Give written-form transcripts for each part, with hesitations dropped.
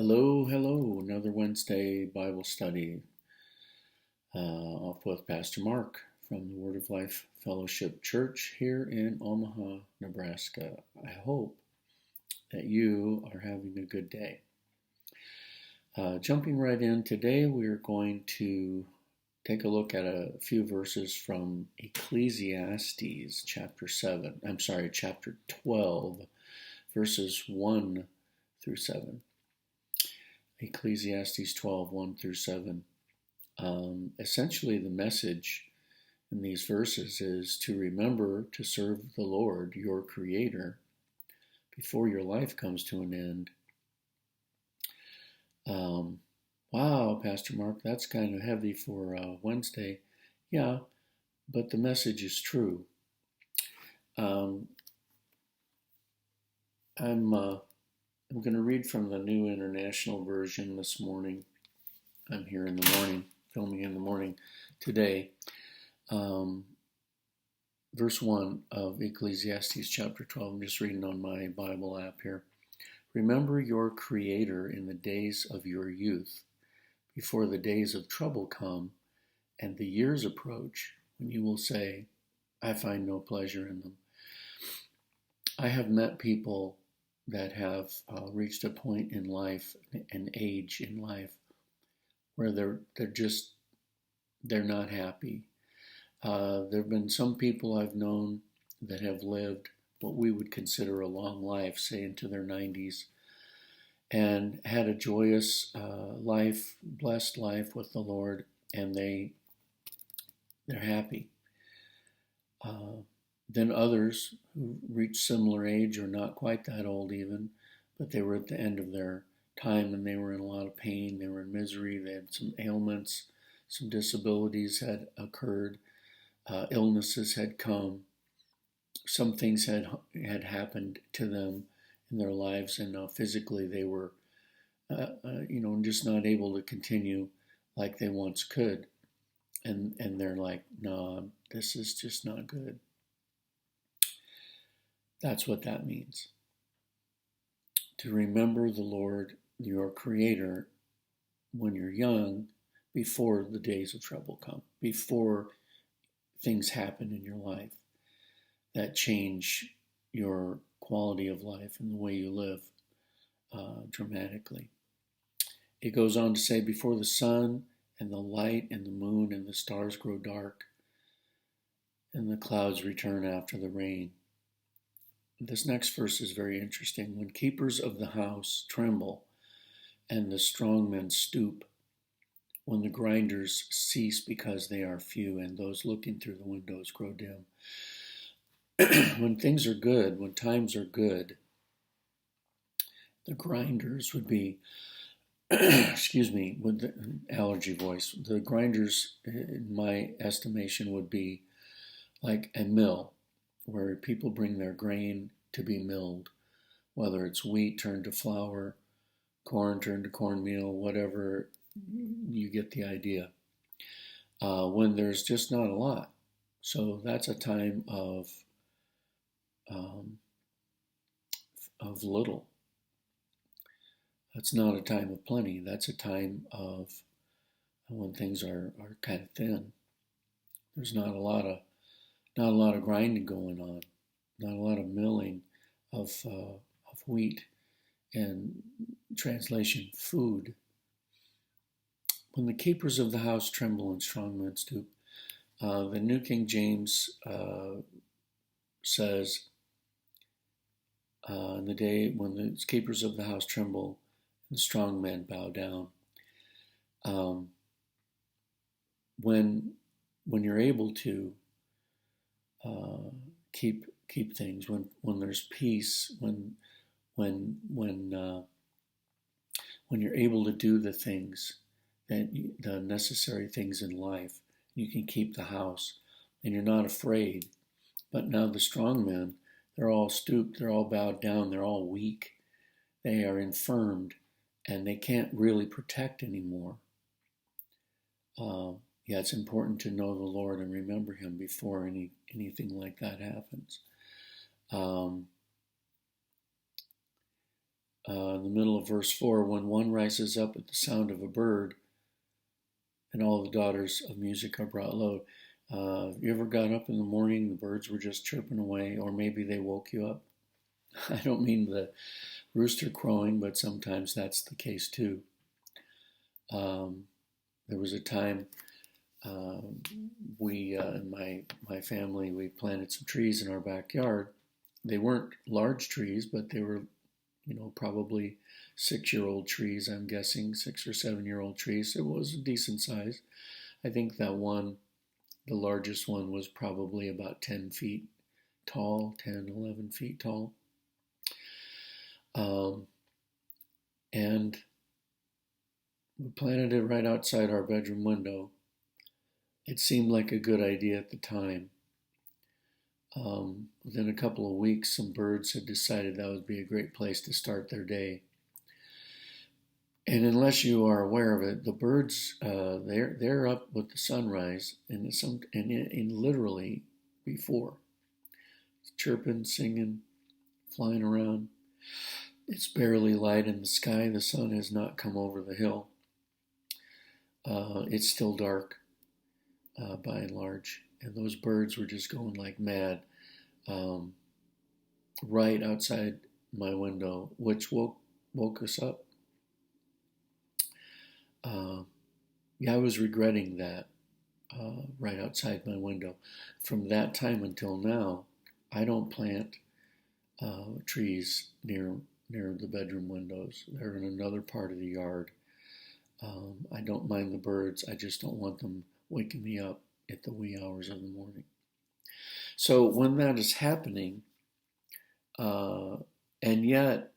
Hello, hello. Another Wednesday Bible study off with Pastor Mark from the Word of Life Fellowship Church here in Omaha, Nebraska. I hope that you are having a good day. Jumping right in, today we're going to take a look at a few verses from Ecclesiastes chapter 12, verses 1 through 7. Ecclesiastes 12, 1 through 7. Essentially, the message in these verses is to remember to serve the Lord, your Creator, before your life comes to an end. Wow, Pastor Mark, that's kind of heavy for Wednesday. Yeah, but the message is true. I'm going to read from the New International Version this morning. I'm here in the morning, filming in the morning today. Verse 1 of Ecclesiastes chapter 12. I'm just reading on my Bible app here. Remember your Creator in the days of your youth, before the days of trouble come and the years approach, when you will say, I find no pleasure in them. I have met people that have reached a point in life, an age in life, where they're not happy. There have been some people I've known that have lived what we would consider a long life, say into their 90s, and had a joyous life, blessed life with the Lord, and they're happy. Then others who reached similar age, or not quite that old even, but they were at the end of their time and they were in a lot of pain, they were in misery, they had some ailments, some disabilities had occurred, illnesses had come, some things had happened to them in their lives, and physically they were, just not able to continue like they once could, and they're like, no, this is just not good. That's what that means. To remember the Lord, your Creator, when you're young, before the days of trouble come, before things happen in your life that change your quality of life and the way you live dramatically. It goes on to say, before the sun and the light and the moon and the stars grow dark and the clouds return after the rain. This next verse is very interesting. When keepers of the house tremble and the strong men stoop, when the grinders cease because they are few and those looking through the windows grow dim. When things are good, when times are good, the grinders would be, excuse me, with the allergy voice, the grinders, in my estimation, would be like a mill where people bring their grain to be milled, whether it's wheat turned to flour, corn turned to cornmeal, whatever, you get the idea. When there's just not a lot. So that's a time of little. That's not a time of plenty. That's a time of when things are kind of thin. There's not a lot of grinding going on, not a lot of milling of wheat, and translation, food. When the keepers of the house tremble and strong men stoop, the New King James says, in the day when the keepers of the house tremble and strong men bow down. When you're able to keep things, when there's peace, when you're able to do the things the necessary things in life, you can keep the house, and you're not afraid. But now the strong men, they're all stooped, they're all bowed down, they're all weak, they are infirmed, and they can't really protect anymore. It's important to know the Lord and remember Him before anything like that happens. in the middle of verse 4, when one rises up at the sound of a bird, and all the daughters of music are brought low. You ever got up in the morning, the birds were just chirping away, or maybe they woke you up? I don't mean the rooster crowing, but sometimes that's the case too. There was a time we, in my family, we planted some trees in our backyard. They weren't large trees, but they were, probably 6-year-old trees, I'm guessing, 6 or 7-year-old trees. It was a decent size. I think that one, the largest one, was probably about 10 feet tall, 10, 11 feet tall. And we planted it right outside our bedroom window. It seemed like a good idea at the time. Within a couple of weeks, some birds had decided that would be a great place to start their day. And unless you are aware of it, the birds, they're up with the sunrise and literally before. It's chirping, singing, flying around. It's barely light in the sky. The sun has not come over the hill. It's still dark by and large. And those birds were just going like mad right outside my window, which woke us up. I was regretting that right outside my window. From that time until now, I don't plant trees near the bedroom windows. They're in another part of the yard. I don't mind the birds. I just don't want them waking me up at the wee hours of the morning. So when that is happening, and yet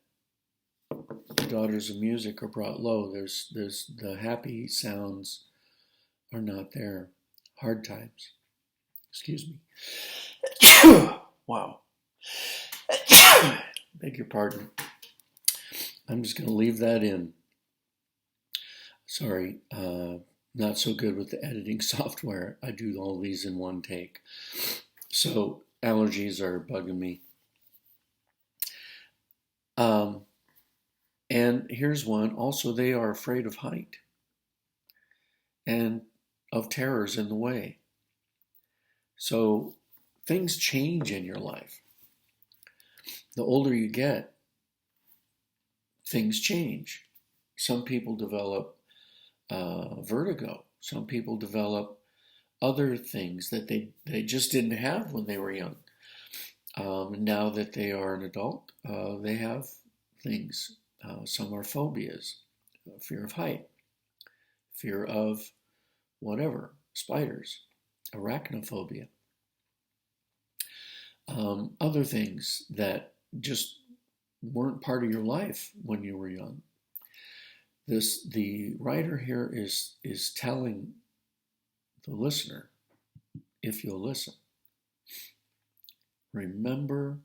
the daughters of music are brought low, there's the happy sounds are not there. Hard times. Excuse me. Wow. Beg your pardon. I'm just going to leave that in. Sorry, not so good with the editing software. I do all these in one take. So allergies are bugging me. And here's one. Also, they are afraid of height and of terrors in the way. So things change in your life. The older you get, things change. Some people develop vertigo. Some people develop other things that they just didn't have when they were young. Now that they are an adult, they have things. Some are phobias, fear of height, fear of whatever, spiders, arachnophobia. Other things that just weren't part of your life when you were young. The writer here is telling the listener, if you'll listen, remember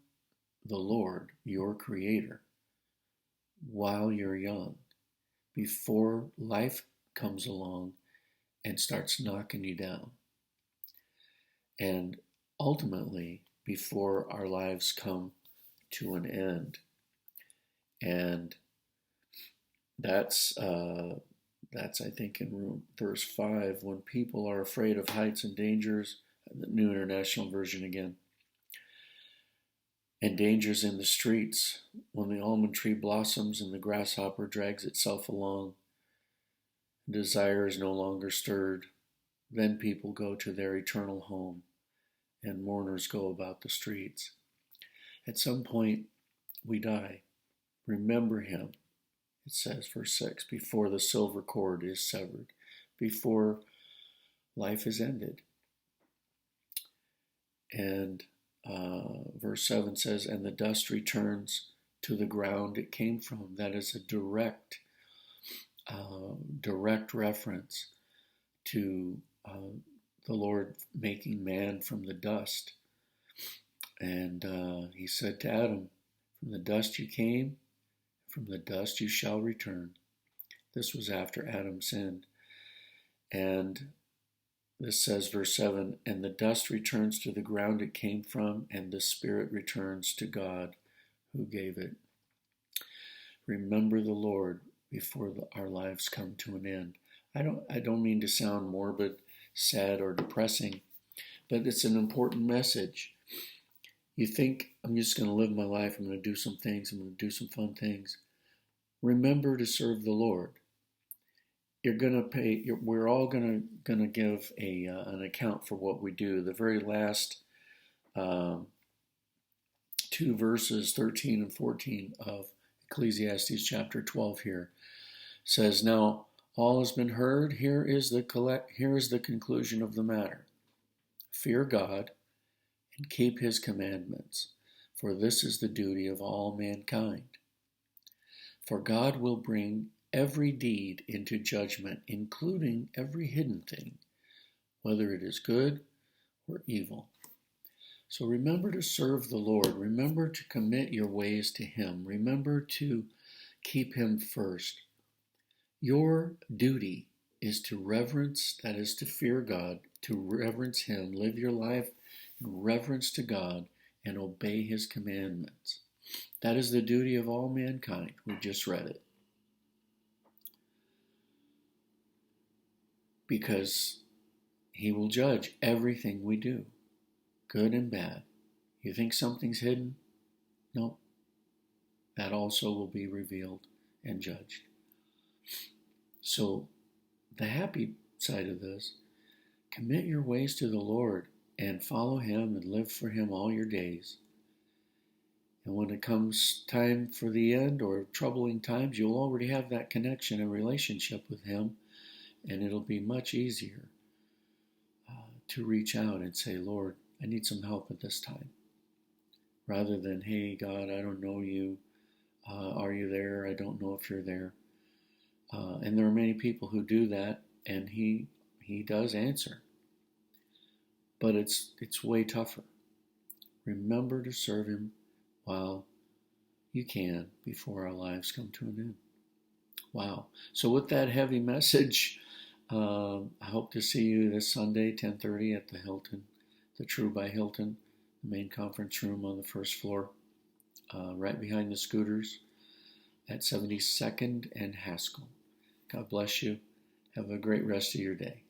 the Lord, your Creator, while you're young, before life comes along and starts knocking you down. And ultimately, before our lives come to an end. And that's I think in verse 5, when people are afraid of heights and dangers, the New International Version again, and dangers in the streets, when the almond tree blossoms and the grasshopper drags itself along, desire is no longer stirred, then people go to their eternal home, and mourners go about the streets. At some point, we die. Remember him, it says, verse 6, before the silver cord is severed, before life is ended. And verse 7 says, and the dust returns to the ground it came from. That is a direct reference to the Lord making man from the dust. And he said to Adam, from the dust you came, from the dust you shall return. This was after Adam sinned. And this says, verse 7, and the dust returns to the ground it came from, and the spirit returns to God who gave it. Remember the Lord before our lives come to an end. I don't mean to sound morbid, sad, or depressing, but it's an important message. You think, I'm just going to live my life, I'm going to do some things, I'm going to do some fun things. Remember to serve the Lord. You're going to pay. We're all going to give an account for what we do. The very last um, two verses, 13 and 14 of Ecclesiastes chapter 12 here says, "Now all has been heard. Here is the conclusion of the matter. Fear God and keep his commandments, for this is the duty of all mankind. For God will bring every deed into judgment, including every hidden thing, whether it is good or evil." So remember to serve the Lord. Remember to commit your ways to him. Remember to keep him first. Your duty is to reverence, that is to fear God, to reverence him, live your life in reverence to God, and obey his commandments. That is the duty of all mankind. We just read it. Because he will judge everything we do, good and bad. You think something's hidden? No. That also will be revealed and judged. So the happy side of this, commit your ways to the Lord and follow him and live for him all your days. And when it comes time for the end or troubling times, you'll already have that connection and relationship with him, and it'll be much easier to reach out and say, Lord, I need some help at this time. Rather than, hey, God, I don't know you. Are you there? I don't know if you're there. And there are many people who do that, and he does answer. But it's way tougher. Remember to serve him while you can before our lives come to an end. Wow. So with that heavy message, I hope to see you this Sunday, 10:30 at the Hilton, the True by Hilton, the main conference room on the first floor, right behind the scooters at 72nd and Haskell. God bless you. Have a great rest of your day.